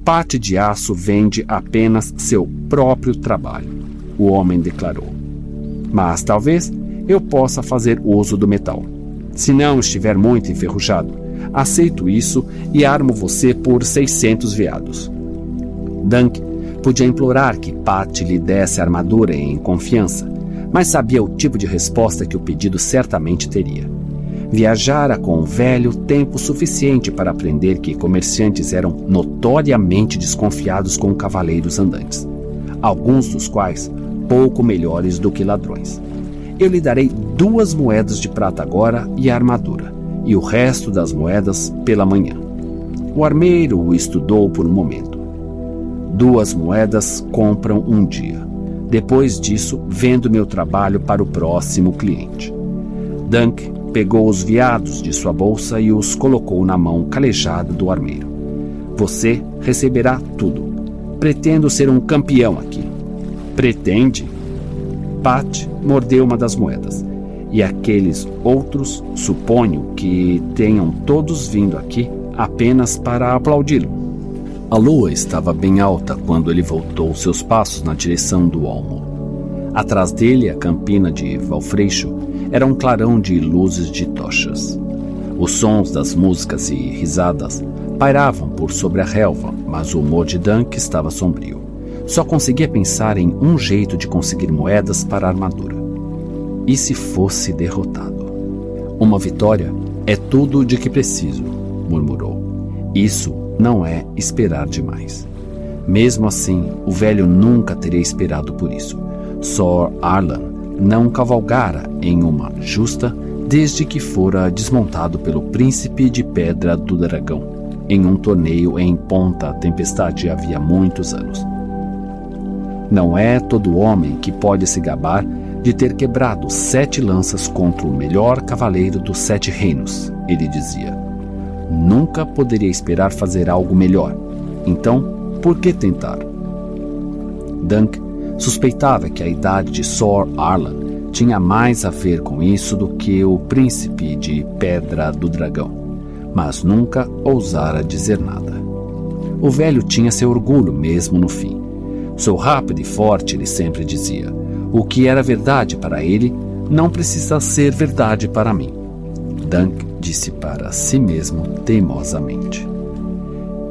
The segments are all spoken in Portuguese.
Parte de aço vende apenas seu próprio trabalho, o homem declarou. Mas talvez eu possa fazer uso do metal. Se não estiver muito enferrujado, aceito isso e armo você por 600 veados. Dunk podia implorar que Pat lhe desse a armadura em confiança, mas sabia o tipo de resposta que o pedido certamente teria. Viajara com o velho tempo suficiente para aprender que comerciantes eram notoriamente desconfiados com cavaleiros andantes, alguns dos quais pouco melhores do que ladrões. Eu lhe darei 2 moedas de prata agora e a armadura, e o resto das moedas pela manhã. O armeiro o estudou por um momento. 2 moedas compram um dia. Depois disso, vendo meu trabalho para o próximo cliente. Dunk pegou os veados de sua bolsa e os colocou na mão calejada do armeiro. Você receberá tudo. Pretendo ser um campeão aqui. Pretende? Pat mordeu uma das moedas. E aqueles outros, suponho que tenham todos vindo aqui apenas para aplaudi-lo. A lua estava bem alta quando ele voltou seus passos na direção do Olmo. Atrás dele, a campina de Valfreixo era um clarão de luzes de tochas. Os sons das músicas e risadas pairavam por sobre a relva, mas o humor de Dunk estava sombrio. Só conseguia pensar em um jeito de conseguir moedas para a armadura. E se fosse derrotado? Uma vitória é tudo de que preciso, murmurou. Isso não é esperar demais. Mesmo assim, o velho nunca teria esperado por isso. Sir Arlan não cavalgara em uma justa desde que fora desmontado pelo príncipe de Pedra do Dragão, em um torneio em Ponta Tempestade havia muitos anos. Não é todo homem que pode se gabar de ter quebrado 7 lanças contra o melhor cavaleiro dos 7 reinos, ele dizia. Nunca poderia esperar fazer algo melhor. Então, por que tentar? Dunk suspeitava que a idade de Sir Arlan tinha mais a ver com isso do que o príncipe de Pedra do Dragão, mas nunca ousara dizer nada. O velho tinha seu orgulho mesmo no fim. Sou rápido e forte, ele sempre dizia. O que era verdade para ele não precisa ser verdade para mim. Dunk disse para si mesmo teimosamente.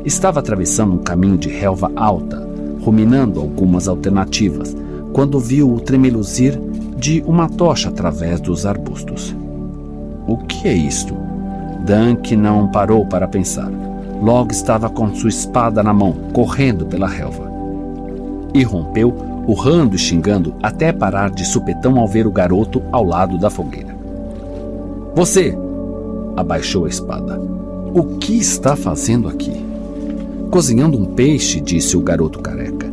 Estava atravessando um caminho de relva alta, ruminando algumas alternativas, quando viu o tremeluzir de uma tocha através dos arbustos. O que é isto? Dunk não parou para pensar. Logo estava com sua espada na mão, correndo pela relva. Irrompeu, urrando e xingando, até parar de supetão ao ver o garoto ao lado da fogueira. Você! Abaixou a espada. O que está fazendo aqui? Cozinhando um peixe, disse o garoto careca.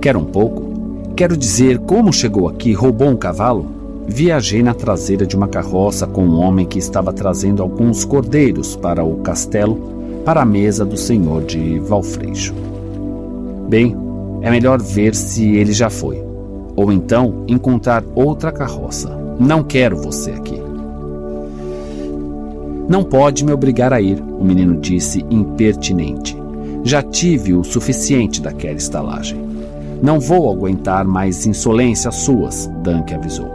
Quer um pouco? Quero dizer, como chegou aqui, roubou um cavalo? Viajei na traseira de uma carroça com um homem que estava trazendo alguns cordeiros para o castelo, para a mesa do senhor de Valfreixo. Bem, é melhor ver se ele já foi. Ou então encontrar outra carroça. Não quero você aqui. Não pode me obrigar a ir, o menino disse impertinente. Já tive o suficiente daquela estalagem. Não vou aguentar mais insolências suas, Dunk avisou.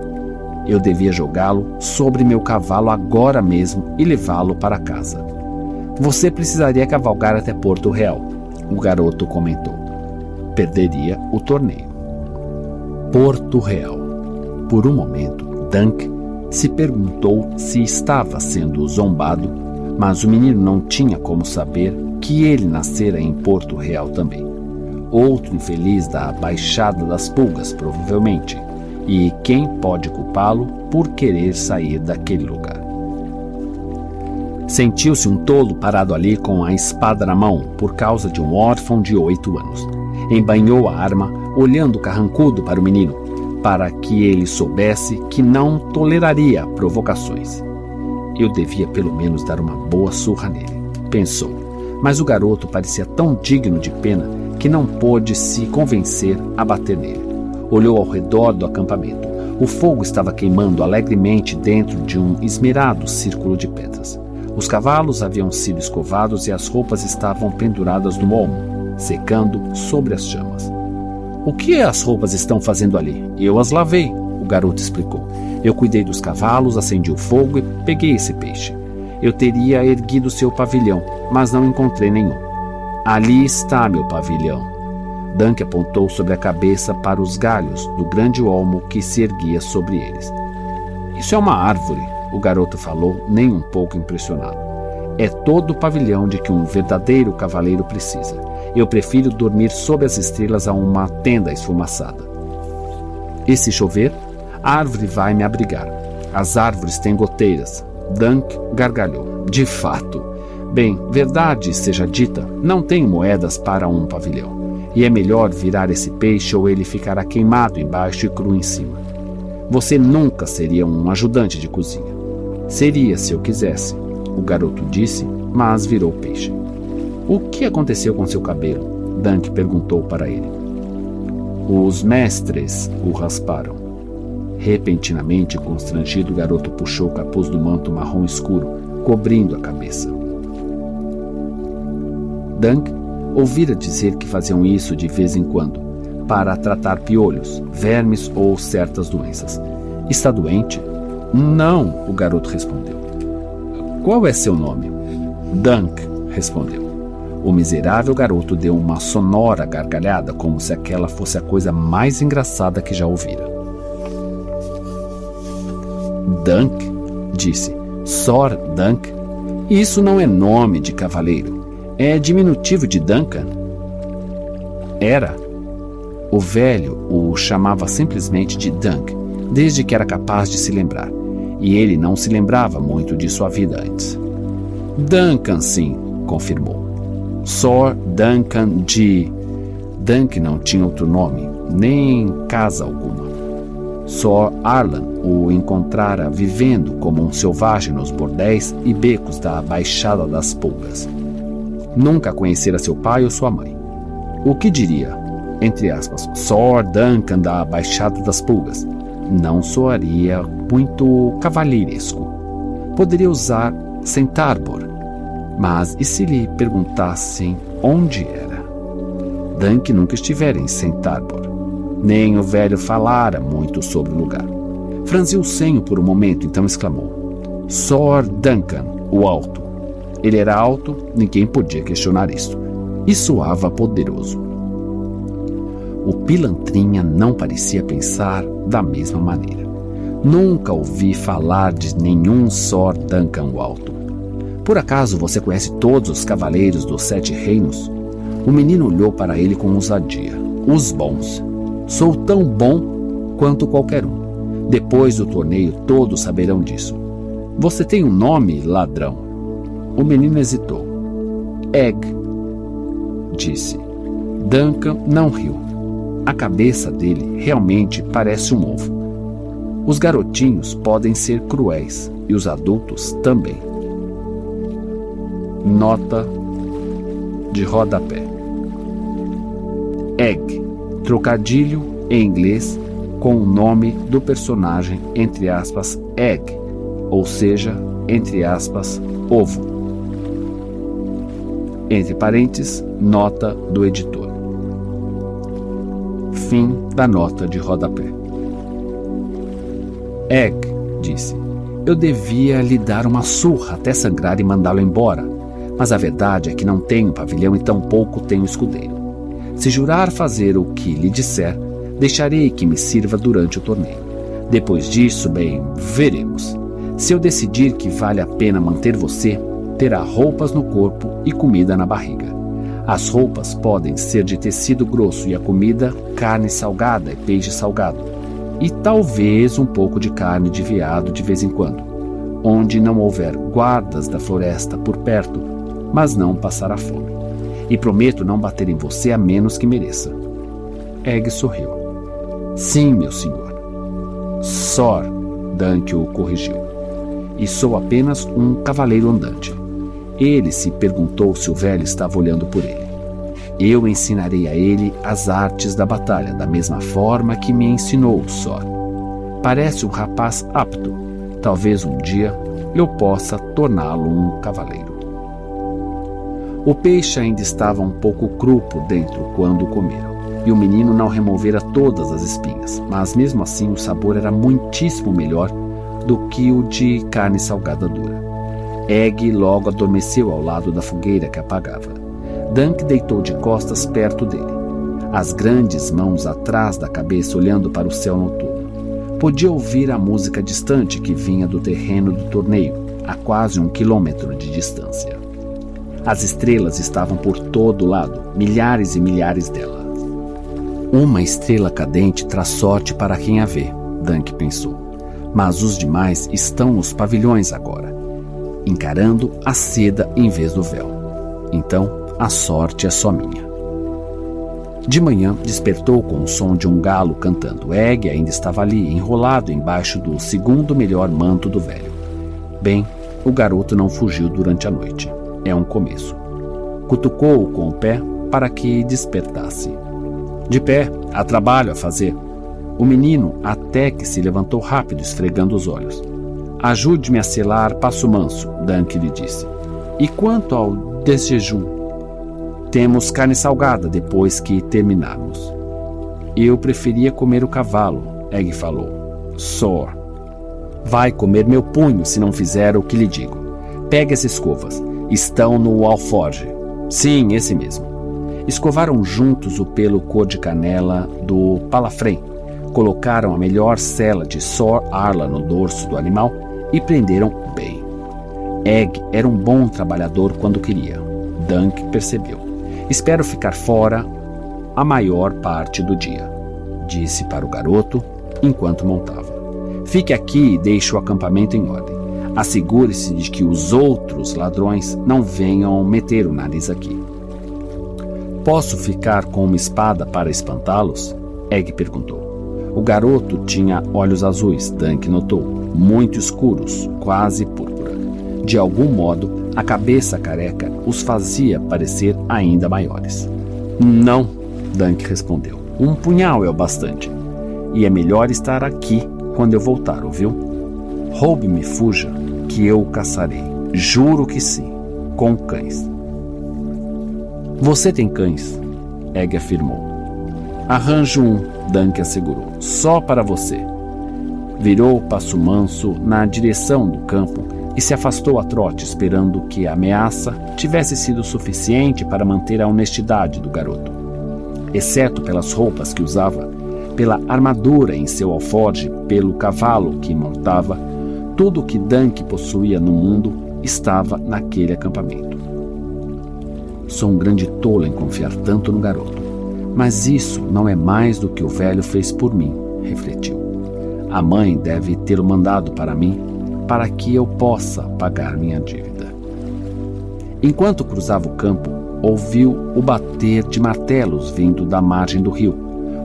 Eu devia jogá-lo sobre meu cavalo agora mesmo e levá-lo para casa. Você precisaria cavalgar até Porto Real, o garoto comentou. Perderia o torneio. Porto Real. Por um momento, Dunk se perguntou se estava sendo zombado, mas o menino não tinha como saber que ele nascera em Porto Real também. Outro infeliz da Baixada das Pulgas, provavelmente, e quem pode culpá-lo por querer sair daquele lugar? Sentiu-se um tolo parado ali com a espada na mão por causa de um órfão de 8 anos. Embainhou a arma, olhando carrancudo para o menino, para que ele soubesse que não toleraria provocações. Eu devia pelo menos dar uma boa surra nele, pensou, mas o garoto parecia tão digno de pena que não pôde se convencer a bater nele. Olhou ao redor do acampamento. O fogo estava queimando alegremente dentro de um esmerado círculo de pedras. Os cavalos haviam sido escovados e as roupas estavam penduradas no olmo. secando sobre as chamas. O que as roupas estão fazendo ali? Eu as lavei, o garoto explicou. Eu cuidei dos cavalos, acendi o fogo e peguei esse peixe. Eu teria erguido seu pavilhão, mas não encontrei nenhum. Ali está meu pavilhão. Dunk apontou sobre a cabeça para os galhos do grande olmo que se erguia sobre eles. Isso é uma árvore, o garoto falou, nem um pouco impressionado. É todo o pavilhão de que um verdadeiro cavaleiro precisa. Eu prefiro dormir sob as estrelas a uma tenda esfumaçada. E se chover, a árvore vai me abrigar. As árvores têm goteiras. Dunk gargalhou. De fato. Bem, verdade seja dita, não tenho moedas para um pavilhão. E é melhor virar esse peixe ou ele ficará queimado embaixo e cru em cima. Você nunca seria um ajudante de cozinha. Seria se eu quisesse, o garoto disse, mas virou peixe. O que aconteceu com seu cabelo? Dunk perguntou para ele. Os mestres o rasparam. Repentinamente constrangido, o garoto puxou o capuz do manto marrom escuro, cobrindo a cabeça. Dunk ouvira dizer que faziam isso de vez em quando, para tratar piolhos, vermes ou certas doenças. Está doente? Não, o garoto respondeu. Qual é seu nome? Dunk, respondeu. O miserável garoto deu uma sonora gargalhada, como se aquela fosse a coisa mais engraçada que já ouvira. Dunk, disse. Sor Dunk? Isso não é nome de cavaleiro. É diminutivo de Duncan? Era. O velho o chamava simplesmente de Dunk, desde que era capaz de se lembrar, e ele não se lembrava muito de sua vida antes. Duncan, sim, confirmou. Sor Duncan de... Dunk não tinha outro nome, nem casa alguma. Sor Arlan o encontrara vivendo como um selvagem nos bordéis e becos da Baixada das Pulgas. Nunca conhecera seu pai ou sua mãe. O que diria, entre aspas, Sor Duncan da Baixada das Pulgas? Não soaria muito cavalheiresco. Poderia usar Centarbor. Mas e se lhe perguntassem onde era? Dunk nunca estivera em Centarbor. Nem o velho falara muito sobre o lugar. Franziu o senho por um momento, então exclamou. Sor Duncan, o alto. Ele era alto, ninguém podia questionar isso. E soava poderoso. O pilantrinha não parecia pensar da mesma maneira. Nunca ouvi falar de nenhum Sor Duncan o alto. Por acaso você conhece todos os cavaleiros dos 7 reinos? O menino olhou para ele com ousadia. Os bons. Sou tão bom quanto qualquer um. Depois do torneio todos saberão disso. Você tem um nome, ladrão? O menino hesitou. Egg, disse. Duncan não riu. A cabeça dele realmente parece um ovo. Os garotinhos podem ser cruéis e os adultos também. Nota de rodapé. Egg, trocadilho em inglês com o nome do personagem, entre aspas, egg, ou seja, entre aspas, ovo. Entre parênteses, nota do editor. Fim da nota de rodapé. Egg, disse, eu devia lhe dar uma surra até sangrar e mandá-lo embora. Mas a verdade é que não tenho pavilhão e tampouco tenho escudeiro. Se jurar fazer o que lhe disser, deixarei que me sirva durante o torneio. Depois disso, bem, veremos. Se eu decidir que vale a pena manter você, terá roupas no corpo e comida na barriga. As roupas podem ser de tecido grosso e a comida, carne salgada e peixe salgado. E talvez um pouco de carne de veado de vez em quando, onde não houver guardas da floresta por perto, mas não passará fome. E prometo não bater em você a menos que mereça. Egg sorriu. Sim, meu senhor. Sor, Dunk o corrigiu. E sou apenas um cavaleiro andante. Ele se perguntou se o velho estava olhando por ele. Eu ensinarei a ele as artes da batalha, da mesma forma que me ensinou, Sor. Parece um rapaz apto. Talvez um dia eu possa torná-lo um cavaleiro. O peixe ainda estava um pouco cru por dentro quando o comeram, e o menino não removera todas as espinhas, mas mesmo assim o sabor era muitíssimo melhor do que o de carne salgada dura. Egg logo adormeceu ao lado da fogueira que apagava. Dunk deitou de costas perto dele, as grandes mãos atrás da cabeça olhando para o céu noturno. Podia ouvir a música distante que vinha do terreno do torneio, a quase 1 quilômetro de distância. As estrelas estavam por todo lado, milhares e milhares delas. Uma estrela cadente traz sorte para quem a vê, Dunk pensou. Mas os demais estão nos pavilhões agora, encarando a seda em vez do véu. Então, a sorte é só minha. De manhã, despertou com o som de um galo cantando. Egg ainda estava ali, enrolado embaixo do segundo melhor manto do velho. Bem, o garoto não fugiu durante a noite. É um começo. Cutucou-o com o pé para que despertasse. De pé, há trabalho a fazer. O menino até que se levantou rápido, esfregando os olhos. Ajude-me a selar Passo Manso, Dunk lhe disse. E quanto ao desjejum? Temos carne salgada depois que terminarmos. Eu preferia comer o cavalo, Egg falou. Sor. Vai comer meu punho se não fizer o que lhe digo. Pegue as escovas. Estão no alforge. Sim, esse mesmo. Escovaram juntos o pelo cor de canela do palafrém. Colocaram a melhor sela de Sor Arla no dorso do animal e prenderam bem. Egg era um bom trabalhador quando queria. Dunk percebeu. Espero ficar fora a maior parte do dia, disse para o garoto enquanto montava. Fique aqui e deixe o acampamento em ordem. Assegure-se de que os outros ladrões não venham meter o nariz aqui. Posso ficar com uma espada para espantá-los? Egg perguntou. O garoto tinha olhos azuis, Dunk notou, muito escuros, quase púrpura. De algum modo, a cabeça careca os fazia parecer ainda maiores. Não, Dunk respondeu. Um punhal é o bastante. E é melhor estar aqui quando eu voltar, ouviu? Roube-me, fuja, que eu o caçarei. Juro que sim, com cães. Você tem cães? Egg afirmou. Arranjo um, Dunk assegurou. Só para você. Virou Passo Manso na direção do campo e se afastou a trote, esperando que a ameaça tivesse sido suficiente para manter a honestidade do garoto. Exceto pelas roupas que usava, pela armadura em seu alforje, pelo cavalo que montava, tudo o que Dunk possuía no mundo estava naquele acampamento. Sou um grande tolo em confiar tanto no garoto, mas isso não é mais do que o velho fez por mim, refletiu. A mãe deve tê-lo mandado para mim para que eu possa pagar minha dívida. Enquanto cruzava o campo, ouviu o bater de martelos vindo da margem do rio,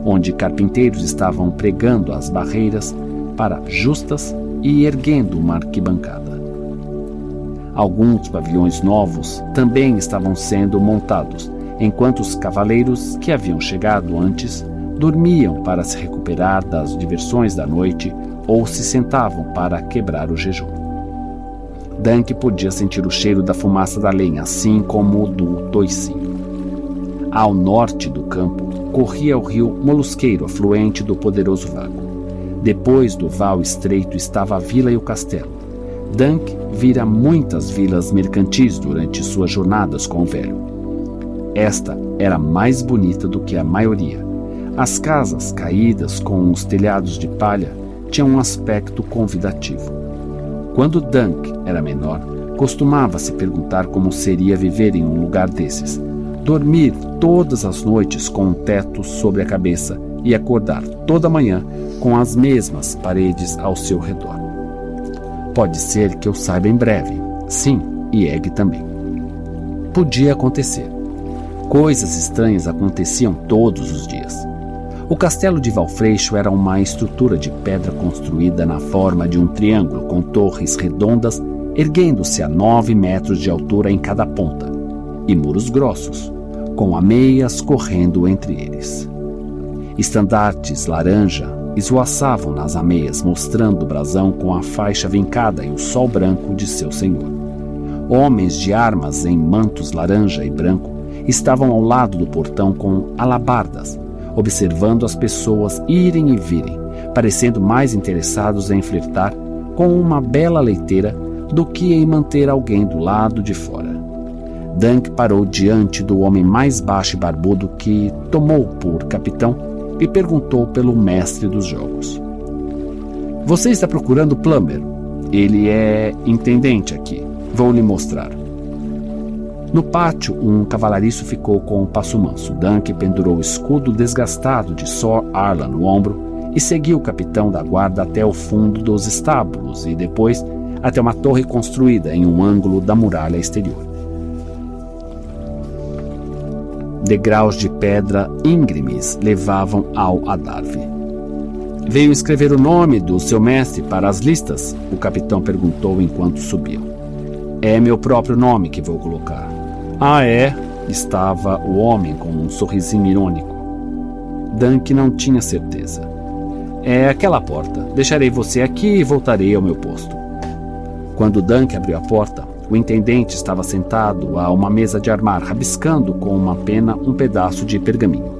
onde carpinteiros estavam pregando as barreiras para justas e erguendo uma arquibancada. Alguns pavilhões novos também estavam sendo montados, enquanto os cavaleiros que haviam chegado antes dormiam para se recuperar das diversões da noite ou se sentavam para quebrar o jejum. Dunk podia sentir o cheiro da fumaça da lenha, assim como o do toicinho. Ao norte do campo, corria o rio Molusqueiro, afluente do poderoso Vago. Depois do val estreito estava a vila e o castelo. Dunk vira muitas vilas mercantis durante suas jornadas com o velho. Esta era mais bonita do que a maioria. As casas caídas com os telhados de palha tinham um aspecto convidativo. Quando Dunk era menor, costumava se perguntar como seria viver em um lugar desses. Dormir todas as noites com um teto sobre a cabeça e acordar toda manhã com as mesmas paredes ao seu redor. Pode ser que eu saiba em breve. Sim, e Egg também. Podia acontecer. Coisas estranhas aconteciam todos os dias. O castelo de Valfreixo era uma estrutura de pedra construída na forma de um triângulo com torres redondas erguendo-se a 9 metros de altura em cada ponta e muros grossos, com ameias correndo entre eles. Estandartes laranja esvoaçavam nas ameias, mostrando o brasão com a faixa vincada e o sol branco de seu senhor. Homens de armas em mantos laranja e branco estavam ao lado do portão com alabardas, observando as pessoas irem e virem, parecendo mais interessados em flertar com uma bela leiteira do que em manter alguém do lado de fora. Dunk parou diante do homem mais baixo e barbudo que tomou por capitão e perguntou pelo mestre dos jogos. Você está procurando Plummer? Ele é intendente aqui. Vou lhe mostrar. No pátio, um cavalariço ficou com o passo manso. Dunk pendurou o escudo desgastado de Sor Arlan no ombro e seguiu o capitão da guarda até o fundo dos estábulos e depois até uma torre construída em um ângulo da muralha exterior. Degraus de pedra íngremes levavam ao adarve. Veio escrever o nome do seu mestre para as listas? O capitão perguntou enquanto subiam. É meu próprio nome que vou colocar. Ah, é? Estava o homem com um sorrisinho irônico. Dunk não tinha certeza. É aquela porta. Deixarei você aqui e voltarei ao meu posto. Quando Dunk abriu a porta, o intendente estava sentado a uma mesa de armar, rabiscando com uma pena um pedaço de pergaminho.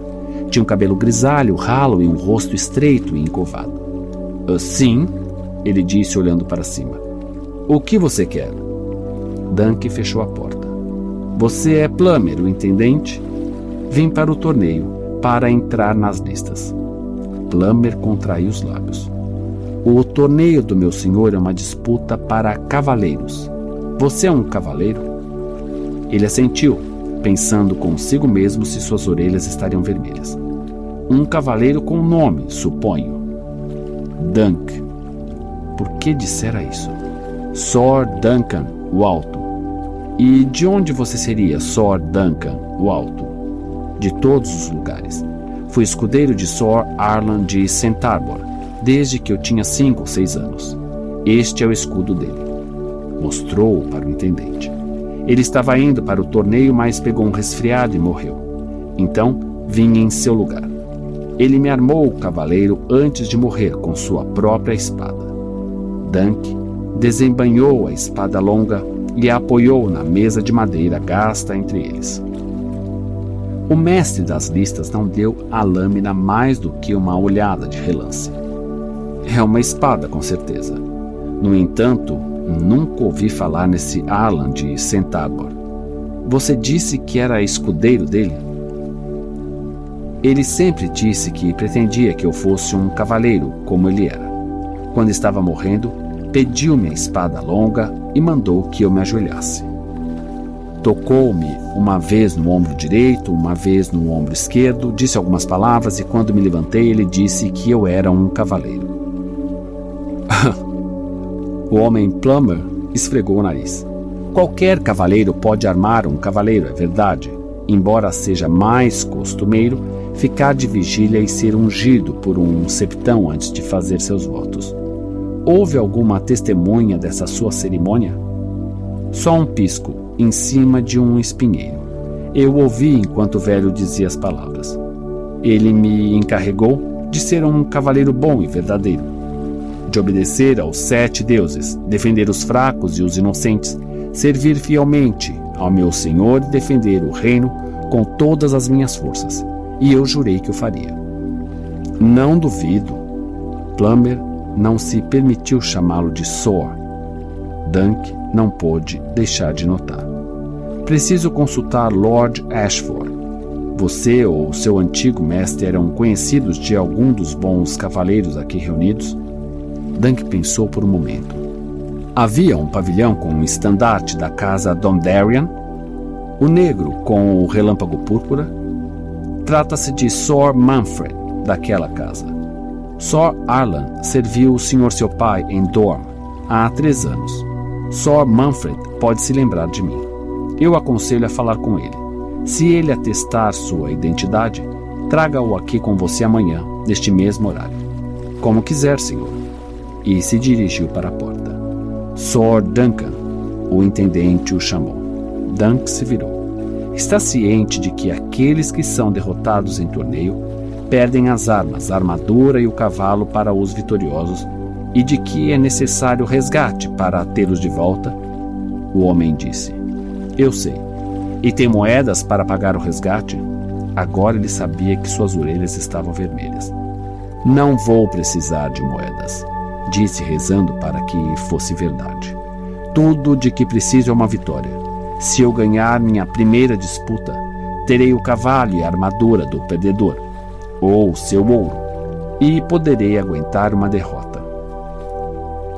Tinha um cabelo grisalho, ralo e um rosto estreito e encovado. Sim, ele disse olhando para cima. O que você quer? Dunk fechou a porta. Você é Plummer, o intendente? Vim para o torneio, para entrar nas listas. Plummer contraiu os lábios. O torneio do meu senhor é uma disputa para cavaleiros. Você é um cavaleiro? Ele assentiu, pensando consigo mesmo se suas orelhas estariam vermelhas. Um cavaleiro com nome, suponho. Dunk. Por que dissera isso? Sor Duncan, o Alto. E de onde você seria, Sor Duncan, o Alto? De todos os lugares. Fui escudeiro de Sor Arlan de Centarbor, desde que eu tinha 5 ou 6 anos. Este é o escudo dele. Mostrou-o para o intendente. Ele estava indo para o torneio, mas pegou um resfriado e morreu. Então, vim em seu lugar. Ele me armou o cavaleiro antes de morrer com sua própria espada. Dunk desembainhou a espada longa e a apoiou na mesa de madeira gasta entre eles. O mestre das listas não deu à lâmina mais do que uma olhada de relance. É uma espada, com certeza. No entanto, nunca ouvi falar nesse Arlan de Centarbor. Você disse que era escudeiro dele? Ele sempre disse que pretendia que eu fosse um cavaleiro, como ele era. Quando estava morrendo, pediu-me a espada longa e mandou que eu me ajoelhasse. Tocou-me uma vez no ombro direito, uma vez no ombro esquerdo, disse algumas palavras e quando me levantei ele disse que eu era um cavaleiro. O homem Plummer esfregou o nariz. Qualquer cavaleiro pode armar um cavaleiro, é verdade, embora seja mais costumeiro ficar de vigília e ser ungido por um septão antes de fazer seus votos. Houve alguma testemunha dessa sua cerimônia? Só um pisco em cima de um espinheiro. Eu ouvi enquanto o velho dizia as palavras. Ele me encarregou de ser um cavaleiro bom e verdadeiro, de obedecer aos 7 deuses, defender os fracos e os inocentes, servir fielmente ao meu senhor e defender o reino com todas as minhas forças. E eu jurei que o faria. Não duvido. Plummer não se permitiu chamá-lo de Sor. Dunk não pôde deixar de notar. Preciso consultar Lord Ashford. Você ou seu antigo mestre eram conhecidos de algum dos bons cavaleiros aqui reunidos? Dunk pensou por um momento. Havia um pavilhão com um estandarte da casa Dondarrion, o negro com o relâmpago púrpura. Trata-se de Sor Manfred, daquela casa. Sor Arlan serviu o senhor seu pai em Dorne há 3 anos. Sor Manfred pode se lembrar de mim. Eu aconselho a falar com ele. Se ele atestar sua identidade, traga-o aqui com você amanhã, neste mesmo horário. Como quiser, senhor. E se dirigiu para a porta. Sor Duncan, o intendente o chamou. Dunk se virou. Está ciente de que aqueles que são derrotados em torneio perdem as armas, a armadura e o cavalo para os vitoriosos e de que é necessário resgate para tê-los de volta? O homem disse: Eu sei. E tem moedas para pagar o resgate? Agora ele sabia que suas orelhas estavam vermelhas. Não vou precisar de moedas, disse rezando para que fosse verdade. Tudo de que preciso é uma vitória. Se eu ganhar minha primeira disputa, terei o cavalo e a armadura do perdedor, ou seu ouro, e poderei aguentar uma derrota.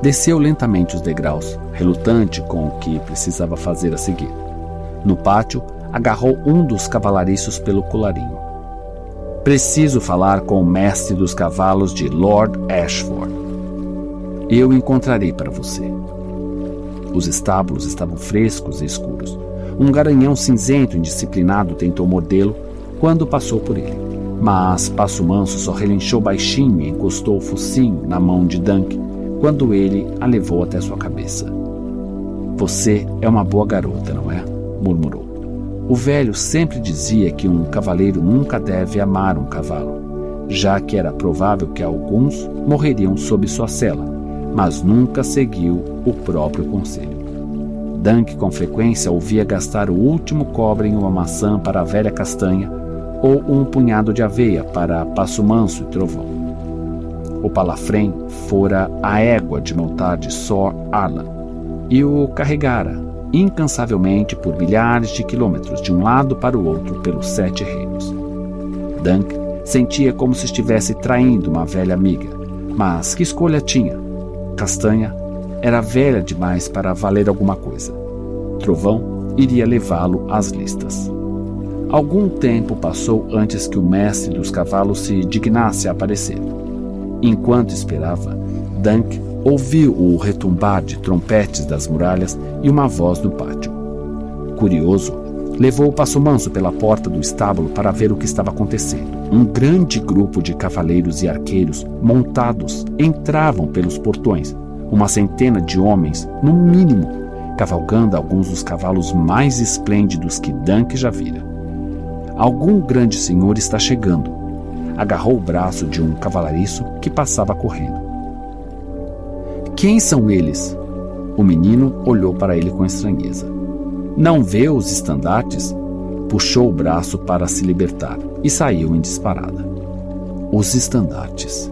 Desceu lentamente os degraus, relutante com o que precisava fazer a seguir. No pátio, agarrou um dos cavalariços pelo colarinho. Preciso falar com o mestre dos cavalos de Lord Ashford. Eu encontrarei para você. Os estábulos estavam frescos e escuros. Um garanhão cinzento indisciplinado tentou mordê-lo quando passou por ele. Mas Passo Manso só relinchou baixinho e encostou o focinho na mão de Dunk quando ele a levou até sua cabeça. Você é uma boa garota, não é? Murmurou. O velho sempre dizia que um cavaleiro nunca deve amar um cavalo, já que era provável que alguns morreriam sob sua sela, mas nunca seguiu o próprio conselho. Dunk com frequência ouvia gastar o último cobre em uma maçã para a velha castanha ou um punhado de aveia para Passo Manso e Trovão. O Palafrém fora a égua de montar de Sir Arlan e o carregara incansavelmente por milhares de quilômetros de um lado para o outro pelos 7 reinos. Dunk sentia como se estivesse traindo uma velha amiga, mas que escolha tinha? Castanha era velha demais para valer alguma coisa. Trovão iria levá-lo às listas. Algum tempo passou antes que o mestre dos cavalos se dignasse a aparecer. Enquanto esperava, Dunk ouviu o retumbar de trompetes das muralhas e uma voz no pátio. Curioso, levou o Passo Manso pela porta do estábulo para ver o que estava acontecendo. Um grande grupo de cavaleiros e arqueiros montados entravam pelos portões, uma centena de homens, no mínimo, cavalgando alguns dos cavalos mais esplêndidos que Dunk já vira. Algum grande senhor está chegando. Agarrou o braço de um cavalariço que passava correndo. Quem são eles? O menino olhou para ele com estranheza. Não vê os estandartes? Puxou o braço para se libertar e saiu em disparada. Os estandartes.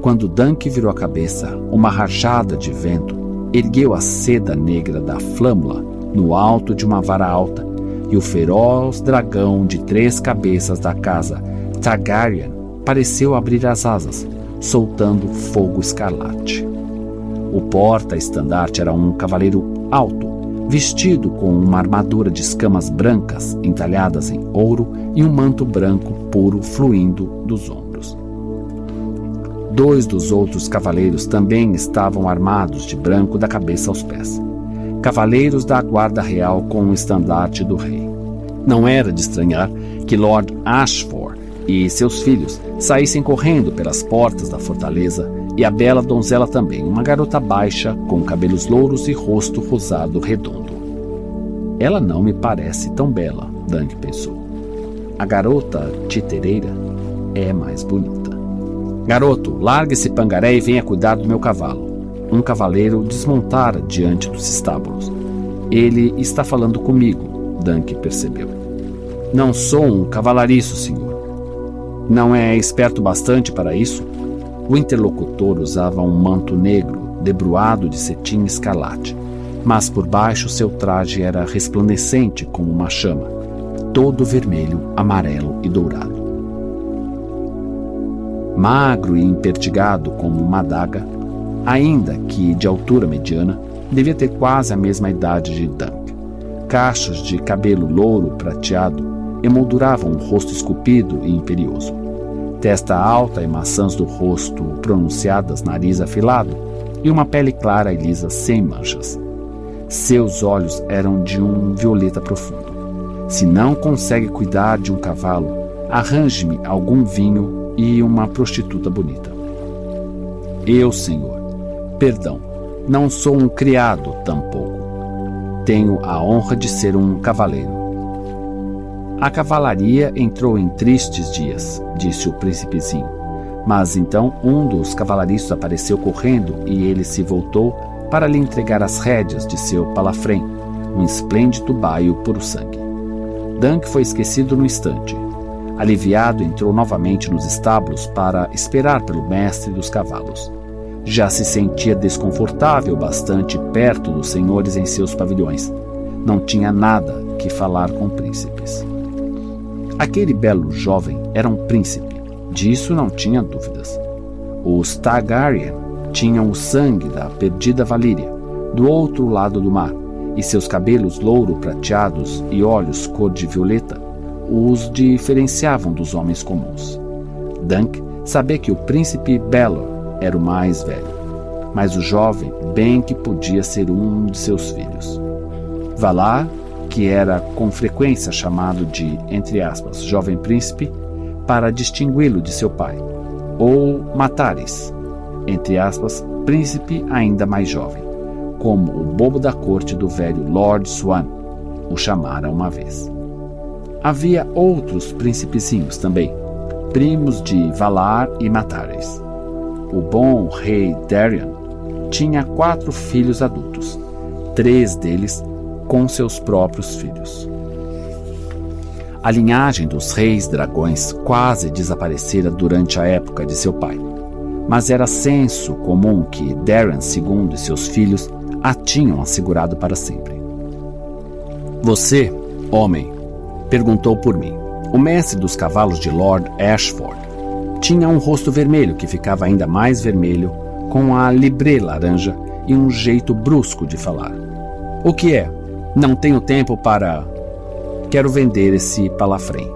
Quando Dunk virou a cabeça, uma rajada de vento ergueu a seda negra da flâmula no alto de uma vara alta e o feroz dragão de 3 cabeças da casa Targaryen pareceu abrir as asas, soltando fogo escarlate. O porta-estandarte era um cavaleiro alto, vestido com uma armadura de escamas brancas entalhadas em ouro e um manto branco puro fluindo dos ombros. 2 dos outros cavaleiros também estavam armados de branco da cabeça aos pés. Cavaleiros da guarda real com o estandarte do rei. Não era de estranhar que Lord Ashford e seus filhos saíssem correndo pelas portas da fortaleza, e a bela donzela também, uma garota baixa, com cabelos louros e rosto rosado redondo. Ela não me parece tão bela, Dunk pensou. A garota titereira é mais bonita. Garoto, largue esse pangaré e venha cuidar do meu cavalo. Um cavaleiro desmontara diante dos estábulos. Ele está falando comigo, Dunk percebeu. Não sou um cavalariço, senhor. Não é esperto bastante para isso? O interlocutor usava um manto negro, debruado de cetim escarlate, mas por baixo seu traje era resplandecente como uma chama, todo vermelho, amarelo e dourado. Magro e impertigado como uma adaga, ainda que de altura mediana, devia ter quase a mesma idade de Dunk. Cachos de cabelo louro prateado emolduravam um rosto esculpido e imperioso. Testa alta e maçãs do rosto pronunciadas, nariz afilado e uma pele clara e lisa sem manchas. Seus olhos eram de um violeta profundo. Se não consegue cuidar de um cavalo, arranje-me algum vinho e uma prostituta bonita. Eu, senhor, perdão, não sou um criado tampouco. Tenho a honra de ser um cavaleiro. A cavalaria entrou em tristes dias, disse o príncipezinho. Mas então um dos cavalariços apareceu correndo e ele se voltou para lhe entregar as rédeas de seu palafrém, um esplêndido baio puro sangue. Dunk foi esquecido no instante. Aliviado, entrou novamente nos estábulos para esperar pelo mestre dos cavalos. Já se sentia desconfortável bastante perto dos senhores em seus pavilhões. Não tinha nada que falar com príncipes. Aquele belo jovem era um príncipe, disso não tinha dúvidas. Os Targaryen tinham o sangue da perdida Valíria, do outro lado do mar, e seus cabelos louro-prateados e olhos cor de violeta os diferenciavam dos homens comuns. Dunk sabia que o príncipe Baelor era o mais velho, mas o jovem bem que podia ser um de seus filhos. Valar, que era com frequência chamado de, entre aspas, jovem príncipe, para distingui-lo de seu pai, ou Mataris, entre aspas, príncipe ainda mais jovem, como o bobo da corte do velho Lord Swan o chamara uma vez. Havia outros príncipezinhos também, primos de Valar e Mataris. O bom rei Darion tinha 4 filhos adultos, 3 deles com seus próprios filhos. A linhagem dos reis dragões quase desaparecera durante a época de seu pai, mas era senso comum que Darion II e seus filhos a tinham assegurado para sempre. Você, homem, perguntou por mim. O mestre dos cavalos de Lord Ashford tinha um rosto vermelho que ficava ainda mais vermelho, com a librê laranja e um jeito brusco de falar. O que é? Não tenho tempo para... Quero vender esse palafrém.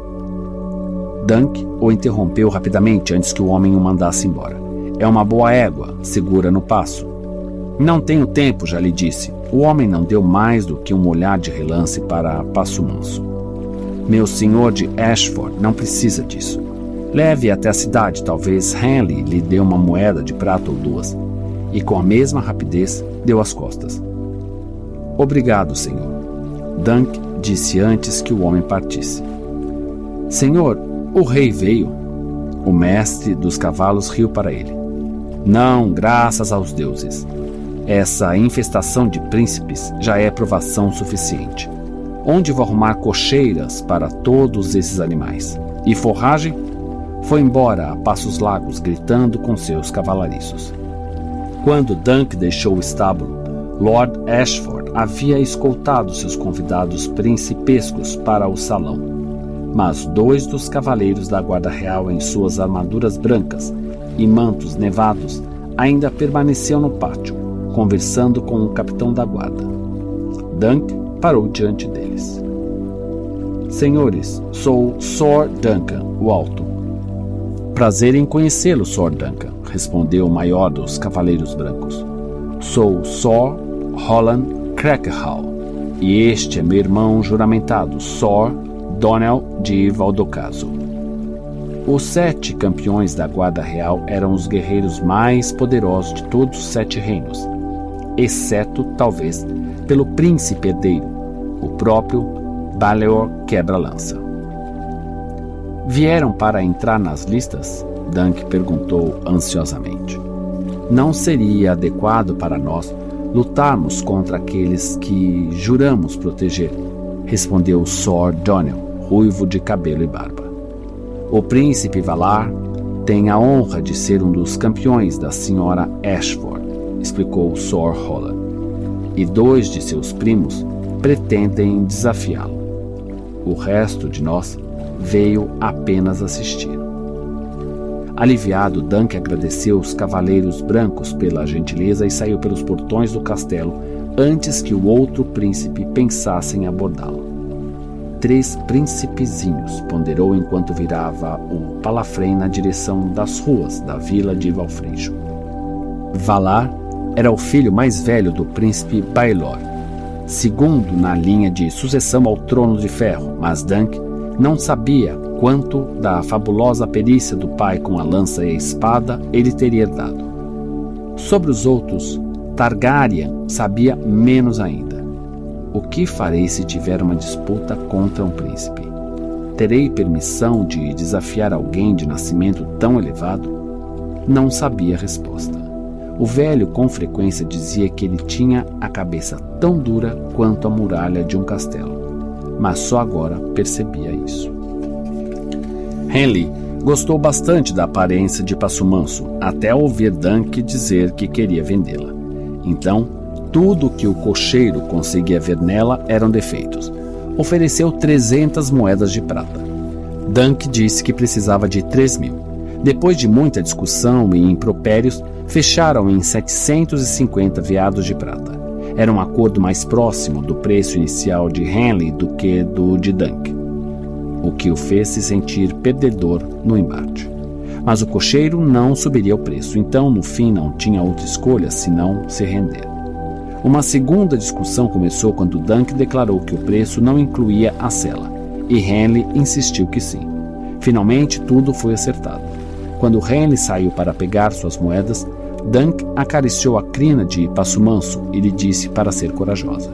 Dunk o interrompeu rapidamente antes que o homem o mandasse embora. É uma boa égua, segura no passo. Não tenho tempo, já lhe disse. O homem não deu mais do que um olhar de relance para Passo Manso. Meu senhor de Ashford não precisa disso. Leve até a cidade, talvez Henley lhe dê uma moeda de prata ou 2. E com a mesma rapidez deu as costas. Obrigado, senhor. Dunk disse antes que o homem partisse. Senhor, o rei veio. O mestre dos cavalos riu para ele. Não, graças aos deuses. Essa infestação de príncipes já é provação suficiente. Onde vou arrumar cocheiras para todos esses animais? E forragem? Foi embora a passos largos, gritando com seus cavalariços. Quando Dunk deixou o estábulo, Lord Ashford havia escoltado seus convidados principescos para o salão, mas 2 dos cavaleiros da guarda real em suas armaduras brancas e mantos nevados ainda permaneciam no pátio, conversando com o capitão da guarda. Dunk parou diante deles. Senhores, sou Sor Duncan, o Alto. Prazer em conhecê-lo, Sor Duncan, respondeu o maior dos cavaleiros brancos. Sou Sor Roland Crackerhall, e este é meu irmão juramentado, Sor Donel de Valdocaso. Os 7 campeões da guarda real eram os guerreiros mais poderosos de todos os 7 reinos, exceto, talvez, pelo príncipe herdeiro, o próprio Baelor Quebra-Lança. Vieram para entrar nas listas? Dunk perguntou ansiosamente. Não seria adequado para nós lutarmos contra aqueles que juramos proteger, respondeu Sor Donel, ruivo de cabelo e barba. O príncipe Valar tem a honra de ser um dos campeões da senhora Ashford, explicou Sor Roland, e 2 de seus primos pretendem desafiá-lo. O resto de nós veio apenas assistir. Aliviado, Dunk agradeceu os cavaleiros brancos pela gentileza e saiu pelos portões do castelo antes que o outro príncipe pensasse em abordá-lo. 3 príncipezinhos, ponderou enquanto virava o palafrém na direção das ruas da vila de Valfrejo. Valar era o filho mais velho do príncipe Baelor, segundo na linha de sucessão ao trono de ferro, mas Dunk não sabia quanto da fabulosa perícia do pai com a lança e a espada ele teria herdado. Sobre os outros, Targaryen sabia menos ainda. O que farei se tiver uma disputa contra um príncipe? Terei permissão de desafiar alguém de nascimento tão elevado? Não sabia a resposta. O velho com frequência dizia que ele tinha a cabeça tão dura quanto a muralha de um castelo, mas só agora percebia isso. Henley gostou bastante da aparência de Passo Manso, até ouvir Dunk dizer que queria vendê-la. Então, tudo que o cocheiro conseguia ver nela eram defeitos. Ofereceu 300 moedas de prata. Dunk disse que precisava de 3.000. Depois de muita discussão e impropérios, fecharam em 750 veados de prata. Era um acordo mais próximo do preço inicial de Henley do que do de Dunk, o que o fez se sentir perdedor no embate. Mas o cocheiro não subiria o preço, então no fim não tinha outra escolha senão se render. Uma segunda discussão começou quando Dunk declarou que o preço não incluía a cela, e Henley insistiu que sim. Finalmente tudo foi acertado. Quando Henley saiu para pegar suas moedas, Dunk acariciou a crina de Passo Manso e lhe disse para ser corajosa: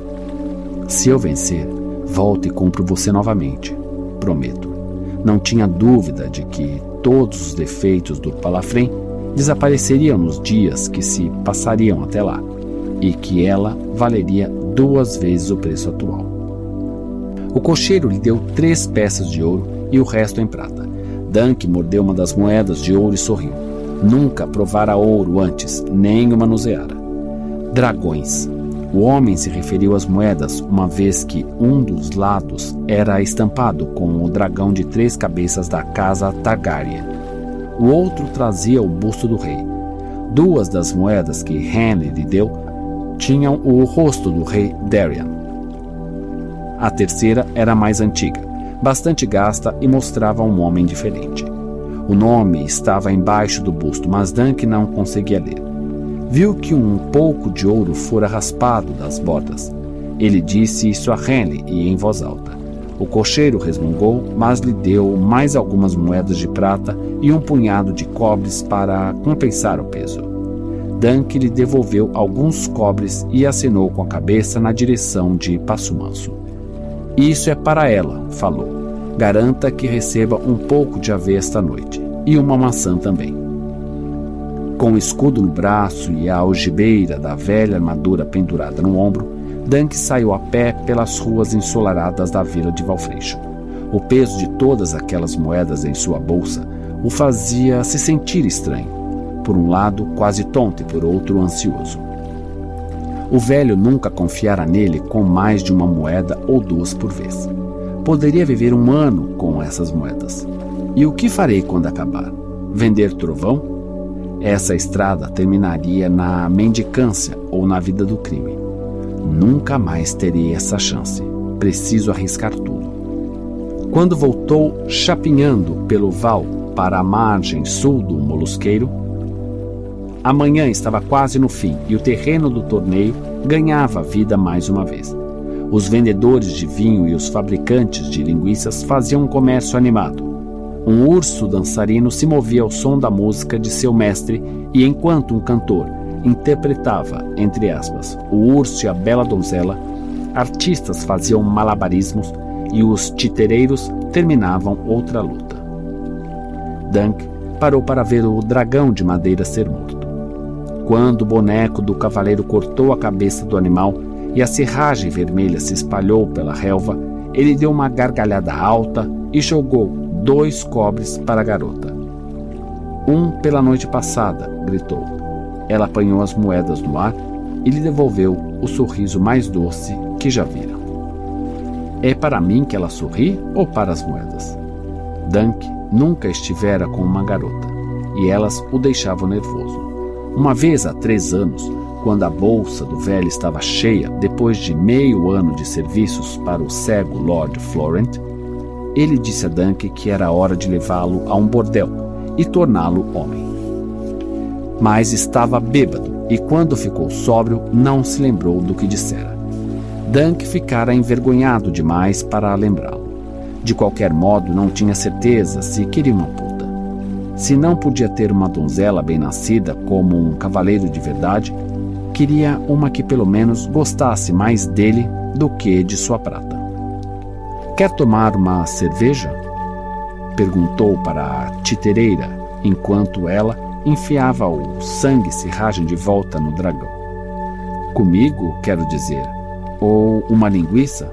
"Se eu vencer, volto e compro você novamente. Prometo." Não tinha dúvida de que todos os defeitos do palafrém desapareceriam nos dias que se passariam até lá, e que ela valeria 2 vezes o preço atual. O cocheiro lhe deu 3 peças de ouro e o resto em prata. Dunk mordeu uma das moedas de ouro e sorriu. Nunca provara ouro antes, nem o manuseara. Dragões. O homem se referiu às moedas, uma vez que um dos lados era estampado com o dragão de 3 cabeças da casa Targaryen. O outro trazia o busto do rei. 2 das moedas que Henley lhe deu tinham o rosto do rei Darian. A terceira era mais antiga, bastante gasta e mostrava um homem diferente. O nome estava embaixo do busto, mas Dunk não conseguia ler. Viu que um pouco de ouro fora raspado das bordas. Ele disse isso a Henley e em voz alta. O cocheiro resmungou, mas lhe deu mais algumas moedas de prata e um punhado de cobres para compensar o peso. Dunk lhe devolveu alguns cobres e acenou com a cabeça na direção de Passo Manso. "Isso é para ela", falou. "Garanta que receba um pouco de aveia esta noite, e uma maçã também." Com o escudo no braço e a algibeira da velha armadura pendurada no ombro, Dunk saiu a pé pelas ruas ensolaradas da vila de Valfreixo. O peso de todas aquelas moedas em sua bolsa o fazia se sentir estranho. Por um lado, quase tonto e por outro, ansioso. O velho nunca confiara nele com mais de uma moeda ou 2 por vez. Poderia viver 1 ano com essas moedas. E o que farei quando acabar? Vender trovão? Essa estrada terminaria na mendicância ou na vida do crime. Nunca mais terei essa chance. Preciso arriscar tudo. Quando voltou chapinhando pelo val para a margem sul do molusqueiro, a manhã estava quase no fim e o terreno do torneio ganhava vida mais uma vez. Os vendedores de vinho e os fabricantes de linguiças faziam um comércio animado. Um urso dançarino se movia ao som da música de seu mestre e enquanto um cantor interpretava, entre aspas, o urso e a bela donzela, artistas faziam malabarismos e os titereiros terminavam outra luta. Dunk parou para ver o dragão de madeira ser morto. Quando o boneco do cavaleiro cortou a cabeça do animal e a serragem vermelha se espalhou pela relva, ele deu uma gargalhada alta e jogou 2 cobres para a garota. "Um pela noite passada", gritou. Ela apanhou as moedas no ar e lhe devolveu o sorriso mais doce que já vira. É para mim que ela sorri ou para as moedas? Dunk nunca estivera com uma garota e elas o deixavam nervoso. Uma vez há 3 anos, quando a bolsa do velho estava cheia, depois de meio ano de serviços para o cego Lord Florent, ele disse a Dunk que era hora de levá-lo a um bordel e torná-lo homem. Mas estava bêbado e quando ficou sóbrio não se lembrou do que dissera. Dunk ficara envergonhado demais para lembrá-lo. De qualquer modo, não tinha certeza se queria uma puta. Se não podia ter uma donzela bem-nascida como um cavaleiro de verdade, queria uma que pelo menos gostasse mais dele do que de sua prata. "Quer tomar uma cerveja?" perguntou para a titereira, enquanto ela enfiava o sangue serragem de volta no dragão. Comigo, quero dizer. Ou uma linguiça?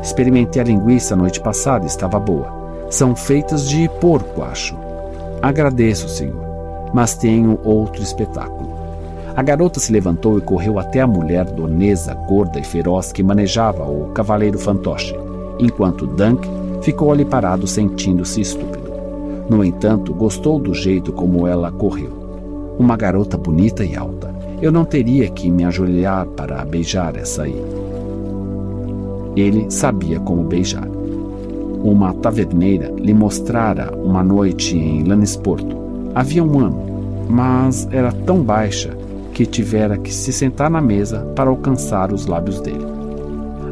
Experimentei a linguiça a noite passada, estava boa. São feitas de porco, acho. Agradeço, senhor, mas tenho outro espetáculo. A garota se levantou e correu até a mulher donesa, gorda e feroz que manejava o cavaleiro fantoche, enquanto Dunk ficou ali parado sentindo-se estúpido. No entanto, gostou do jeito como ela correu. Uma garota bonita e alta. Eu não teria que me ajoelhar para beijar essa aí. Ele sabia como beijar. Uma taverneira lhe mostrara uma noite em Lannisporto. Havia um ano, mas era tão baixa que tivera que se sentar na mesa para alcançar os lábios dele.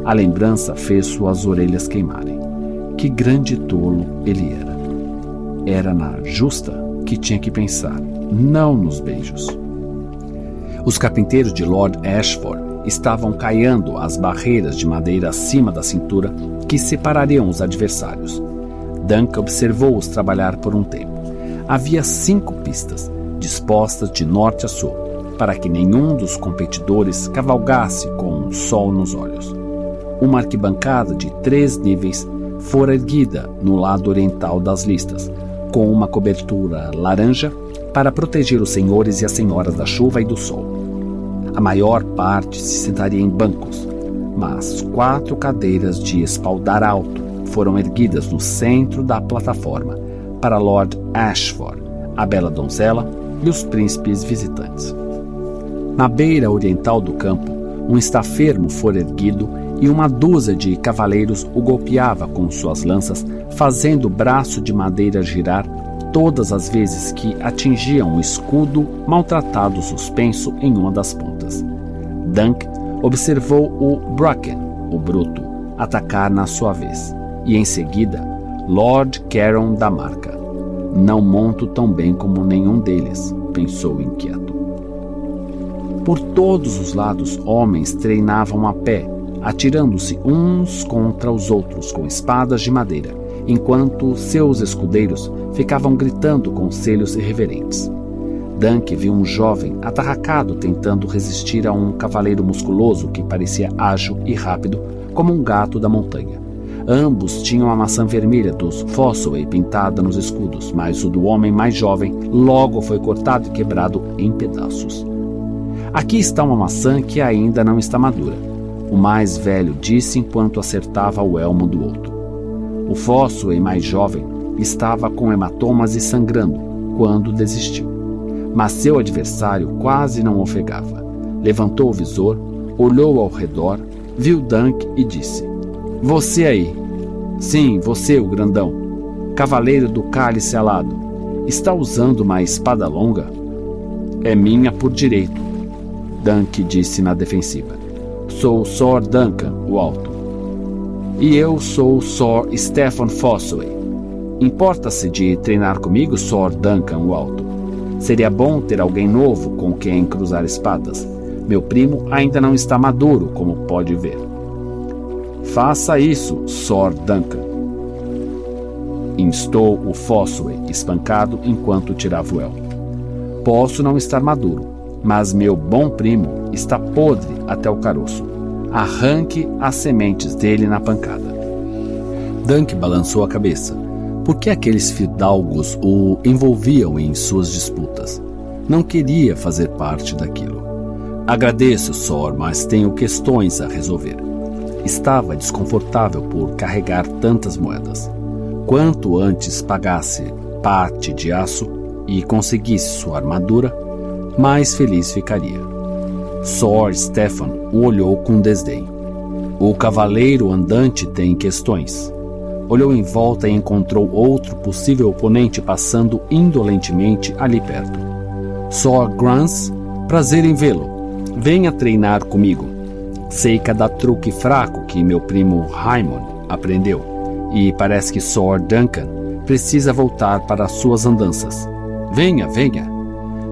A lembrança fez suas orelhas queimarem. Que grande tolo ele era. Era na justa que tinha que pensar, não nos beijos. Os carpinteiros de Lord Ashford estavam caiando as barreiras de madeira acima da cintura que separariam os adversários. Dunk observou-os trabalhar por um tempo. Havia 5 pistas, dispostas de norte a sul, para que nenhum dos competidores cavalgasse com o sol nos olhos. Uma arquibancada de 3 níveis fora erguida no lado oriental das listas, com uma cobertura laranja para proteger os senhores e as senhoras da chuva e do sol. A maior parte se sentaria em bancos, mas 4 cadeiras de espaldar alto foram erguidas no centro da plataforma para Lord Ashford, a bela donzela e os príncipes visitantes. Na beira oriental do campo, um estafermo fora erguido e uma dúzia de cavaleiros o golpeava com suas lanças, fazendo o braço de madeira girar todas as vezes que atingiam o escudo maltratado suspenso em uma das pontas. Dunk observou o Bracken, o bruto, atacar na sua vez, e em seguida Lord Caron da Marca. Não monto tão bem como nenhum deles, pensou inquieto. Por todos os lados, homens treinavam a pé, atirando-se uns contra os outros com espadas de madeira, enquanto seus escudeiros ficavam gritando conselhos irreverentes. Dunk viu um jovem atarracado tentando resistir a um cavaleiro musculoso que parecia ágil e rápido como um gato da montanha. Ambos tinham a maçã vermelha dos Fossoway pintada nos escudos, mas o do homem mais jovem logo foi cortado e quebrado em pedaços. Aqui está uma maçã que ainda não está madura, o mais velho disse enquanto acertava o elmo do outro. O Fossoway mais jovem estava com hematomas e sangrando quando desistiu. Mas seu adversário quase não ofegava. Levantou o visor, olhou ao redor, viu Dunk e disse: "Você aí. Sim, você, o grandão. Cavaleiro do cálice alado. Está usando uma espada longa?" "É minha por direito", Dunk disse na defensiva. "Sou Sor Duncan, o Alto." "E eu sou Sor Stefan Fossoway. Importa-se de treinar comigo, Sor Duncan, o Alto? Seria bom ter alguém novo com quem cruzar espadas. Meu primo ainda não está maduro, como pode ver." "Faça isso, Sor Duncan", instou o Fossoway, espancado enquanto tirava o elmo. "Posso não estar maduro, mas meu bom primo está podre até o caroço. Arranque as sementes dele na pancada." Dunk balançou a cabeça. Por que aqueles fidalgos o envolviam em suas disputas? Não queria fazer parte daquilo. "Agradeço, Sor, mas tenho questões a resolver." Estava desconfortável por carregar tantas moedas. Quanto antes pagasse parte de aço e conseguisse sua armadura, mais feliz ficaria. Sor Stefan o olhou com desdém. "O cavaleiro andante tem questões." Olhou em volta e encontrou outro possível oponente passando indolentemente ali perto. "Sor Grans, prazer em vê-lo. Venha treinar comigo. Sei cada truque fraco que meu primo Raymond aprendeu, e parece que Sor Duncan precisa voltar para suas andanças. Venha, venha."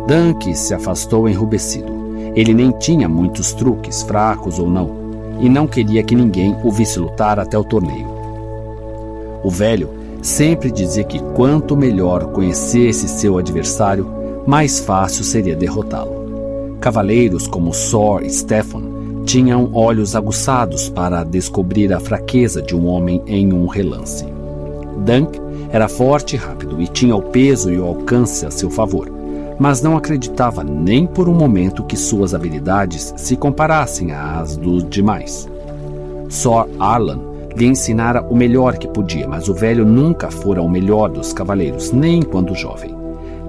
Dunk se afastou enrubescido. Ele nem tinha muitos truques, fracos ou não, e não queria que ninguém o visse lutar até o torneio. O velho sempre dizia que quanto melhor conhecesse seu adversário, mais fácil seria derrotá-lo. Cavaleiros como Sor e Stefan tinham olhos aguçados para descobrir a fraqueza de um homem em um relance. Dunk era forte e rápido e tinha o peso e o alcance a seu favor, mas não acreditava nem por um momento que suas habilidades se comparassem às dos demais. Sor Arlan lhe ensinara o melhor que podia, mas o velho nunca fora o melhor dos cavaleiros, nem quando jovem.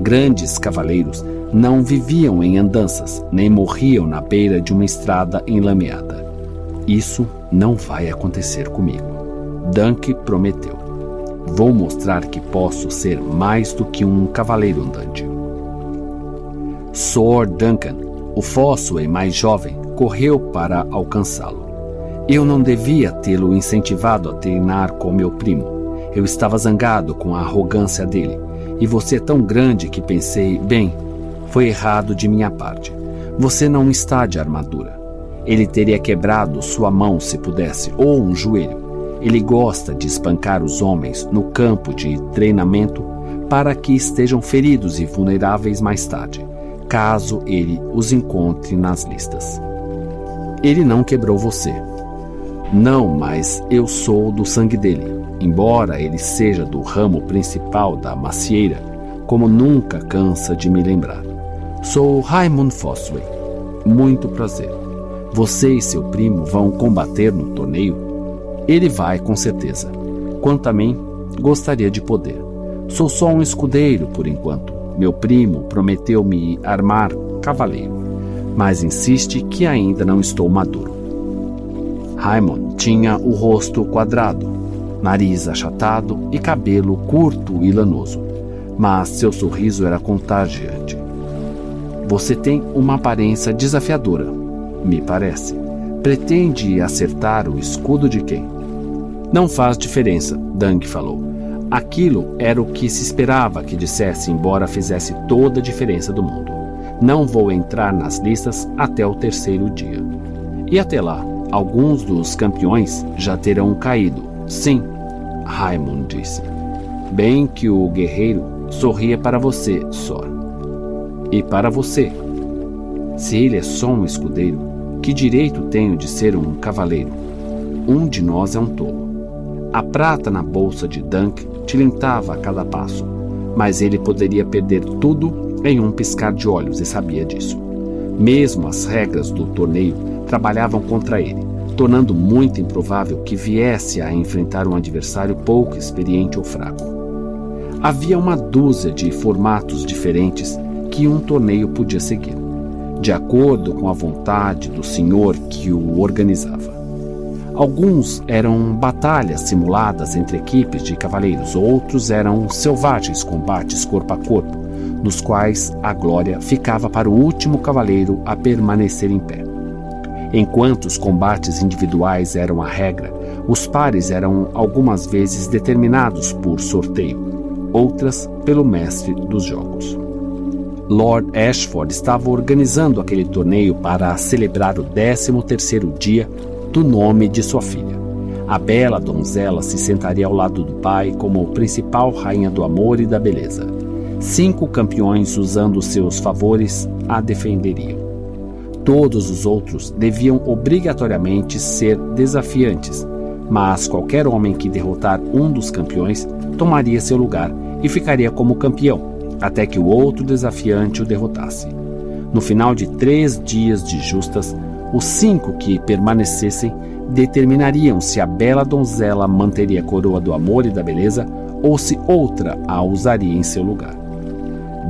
Grandes cavaleiros não viviam em andanças, nem morriam na beira de uma estrada enlameada. Isso não vai acontecer comigo. Dunk prometeu. Vou mostrar que posso ser mais do que um cavaleiro andante. Sor Duncan, o Fossoway mais jovem, correu para alcançá-lo. Eu não devia tê-lo incentivado a treinar com meu primo. Eu estava zangado com a arrogância dele. E você é tão grande que pensei, bem, foi errado de minha parte. Você não está de armadura. Ele teria quebrado sua mão se pudesse, ou um joelho. Ele gosta de espancar os homens no campo de treinamento para que estejam feridos e vulneráveis mais tarde, caso ele os encontre nas listas. Ele não quebrou você. Não, mas eu sou do sangue dele. Embora ele seja do ramo principal da macieira, como nunca cansa de me lembrar. Sou Raymond Fossoway. Muito prazer. Você e seu primo vão combater no torneio? Ele vai, com certeza. Quanto a mim, gostaria de poder. Sou só um escudeiro, por enquanto. Meu primo prometeu me armar cavaleiro, mas insiste que ainda não estou maduro. Raymond tinha o rosto quadrado, nariz achatado e cabelo curto e lanoso, mas seu sorriso era contagiante. Você tem uma aparência desafiadora, me parece. Pretende acertar o escudo de quem? Não faz diferença, Dunk falou. Aquilo era o que se esperava que dissesse, embora fizesse toda a diferença do mundo. Não vou entrar nas listas até o terceiro dia. E até lá, alguns dos campeões já terão caído. Sim, Raymond disse. Bem que o guerreiro sorria para você, Sor. E para você. Se ele é só um escudeiro, que direito tenho de ser um cavaleiro? Um de nós é um tolo. A prata na bolsa de Dunk tilintava a cada passo, mas ele poderia perder tudo em um piscar de olhos e sabia disso. Mesmo as regras do torneio trabalhavam contra ele, tornando muito improvável que viesse a enfrentar um adversário pouco experiente ou fraco. Havia uma dúzia de formatos diferentes que um torneio podia seguir, de acordo com a vontade do senhor que o organizava. Alguns eram batalhas simuladas entre equipes de cavaleiros, outros eram selvagens combates corpo a corpo, nos quais a glória ficava para o último cavaleiro a permanecer em pé. Enquanto os combates individuais eram a regra, os pares eram algumas vezes determinados por sorteio, outras pelo mestre dos jogos. Lord Ashford estava organizando aquele torneio para celebrar o 13º dia do nome de sua filha. A bela donzela se sentaria ao lado do pai como principal rainha do amor e da beleza. 5 campeões usando seus favores a defenderiam. Todos os outros deviam obrigatoriamente ser desafiantes, mas qualquer homem que derrotar um dos campeões tomaria seu lugar e ficaria como campeão, até que o outro desafiante o derrotasse. No final de 3 dias de justas, os 5 que permanecessem determinariam se a bela donzela manteria a coroa do amor e da beleza ou se outra a usaria em seu lugar.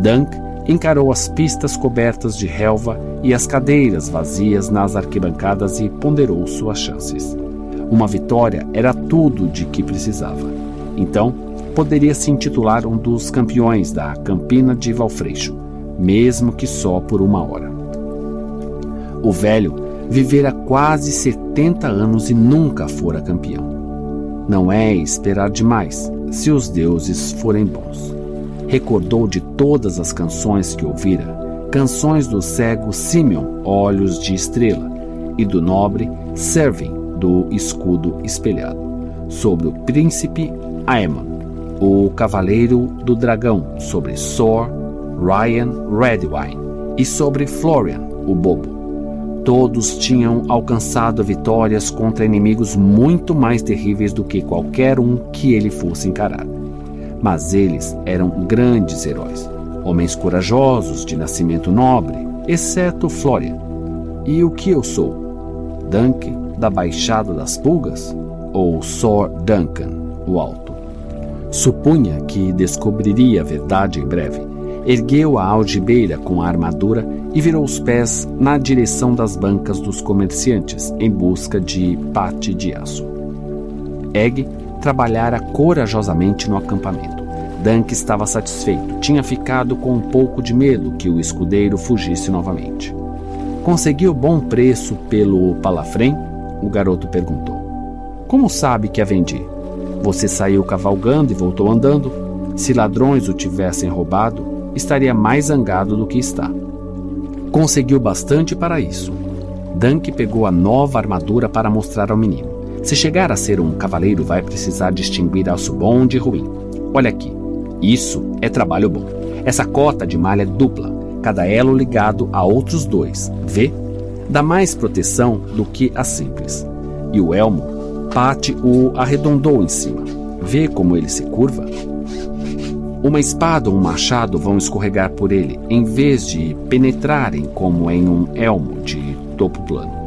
Dunk encarou as pistas cobertas de relva e as cadeiras vazias nas arquibancadas e ponderou suas chances. Uma vitória era tudo de que precisava. Então, poderia se intitular um dos campeões da Campina de Valfreixo, mesmo que só por 1 hora. O velho vivera quase 70 anos e nunca fora campeão. Não é esperar demais, se os deuses forem bons. Recordou de todas as canções que ouvira, canções do cego Simeon, Olhos de Estrela, e do nobre Servin, do Escudo Espelhado, sobre o príncipe Aemon, o cavaleiro do dragão, sobre Sor Ryan Redwine e sobre Florian, o bobo. Todos tinham alcançado vitórias contra inimigos muito mais terríveis do que qualquer um que ele fosse encarar. Mas eles eram grandes heróis, homens corajosos, de nascimento nobre, exceto Florian. E o que eu sou? Dunk, da Baixada das Pulgas? Ou Sor Duncan, o Alto? Supunha que descobriria a verdade em breve. Ergueu a algibeira com a armadura e virou os pés na direção das bancas dos comerciantes em busca de pate de aço. Egg trabalhara corajosamente no acampamento. Dunk estava satisfeito. Tinha ficado com um pouco de medo que o escudeiro fugisse novamente. Conseguiu bom preço pelo palafrém? O garoto perguntou. Como sabe que a vendi? Você saiu cavalgando e voltou andando. Se ladrões o tivessem roubado, estaria mais zangado do que está. Conseguiu bastante para isso. Dunk pegou a nova armadura para mostrar ao menino. Se chegar a ser um cavaleiro, vai precisar distinguir aço bom de ruim. Olha aqui. Isso é trabalho bom. Essa cota de malha é dupla, cada elo ligado a outros dois. Vê? Dá mais proteção do que a simples. E o elmo, Patty o arredondou em cima. Vê como ele se curva? Uma espada ou um machado vão escorregar por ele, em vez de penetrarem como em um elmo de topo plano.